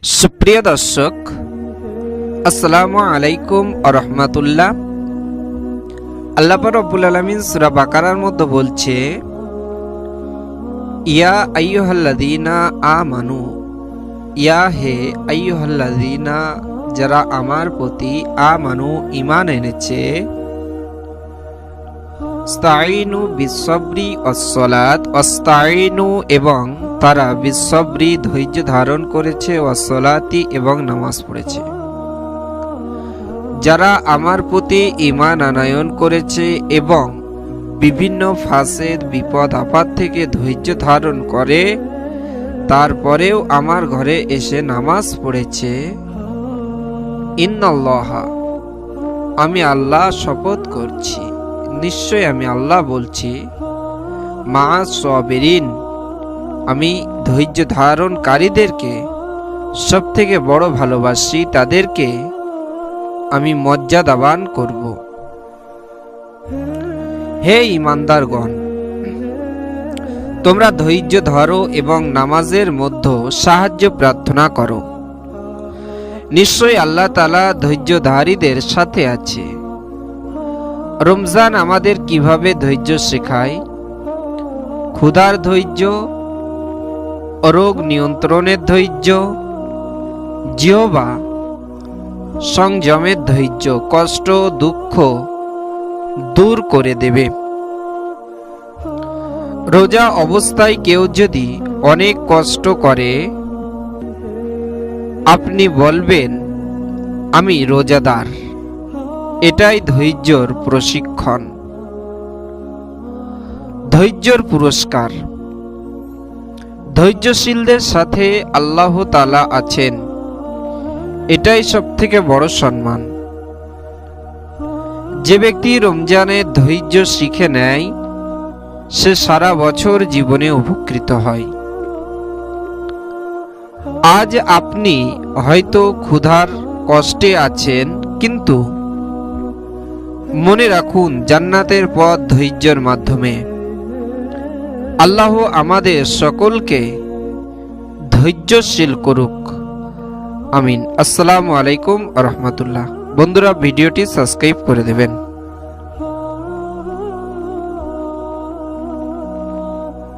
সুপ্রিয় দর্শক, আসসালামু আলাইকুম ওয়া রাহমাতুল্লাহ। আল্লাহ পাক রব্বুল আলামিন সূরা বাকারার মধ্যে বলছে, ইয়া আইয়ুহাল্লাযীনা আমানু, ইয়া হে আইয়ুহাল্লাযীনা, যারা আমার প্রতি আমানু ঈমান এনেছে, ইস্তাঈনু বিসসবরি ওয়াস-সালাত, ইস্তাঈনু এবং তারা বিসসবরি ধৈর্য ধারণ করেছে, ওয়াস-সালাতি এবং নামাজ পড়েছে। যারা আমার প্রতি ঈমান আনয়ন করেছে এবং বিভিন্ন ফাসেদ বিপদ আপদ থেকে ধৈর্য ধারণ করে, তারপরেও আমার ঘরে এসে নামাজ পড়েছে, ইন্নাল্লাহা, আমি আল্লাহ শপথ করছি, নিশ্চয় আমি আল্লাহ বলছি, মা'আস সাবিরিন, আমি ধৈর্য ধারণকারীদেরকে সব থেকে বড় ভালোবাসি, তাদেরকে আমি মর্যাদাবান করব। হে ঈমানদারগণ, তোমরা ধৈর্য ধরো এবং নামাজের মধ্যে সাহায্য প্রার্থনা করো। নিশ্চয়ই আল্লাহ তাআলা ধৈর্যধারীদের সাথে আছে। রমজান আমাদের কিভাবে ধৈর্য শেখায়? ক্ষুধার ধৈর্য, রোগ নিয়ন্ত্রণের ধৈর্য, জিহ্বা সংযমের ধৈর্য, কষ্ট দুঃখ দূর করে দেবে। রোজা অবস্থায় কেউ যদি অনেক কষ্ট করে, আপনি বলবেন, আমি রোজাদার। এটাই ধৈর্যর প্রশিক্ষণ। ধৈর্যর পুরস্কার। ধৈর্যশীলদের সাথে আল্লাহ তাআলা আছেন, এটাই সবথেকে বড় সম্মান। যে ব্যক্তি রমজানে ধৈর্য শিখে নেয়, সে সারা বছর জীবনে উপকৃত হয়। আজ আপনি হয়তো ক্ষুধার কষ্টে আছেন, কিন্তু মনে রাখুন, জান্নাতের পথ ধৈর্যের মাধ্যমে। আল্লাহ আমাদের সকলকে ধৈর্যশীল করুক, আমিন। আসসালামু আলাইকুম ওয়া রাহমাতুল্লাহ। বন্ধুরা, ভিডিওটি সাবস্ক্রাইব করে দেবেন।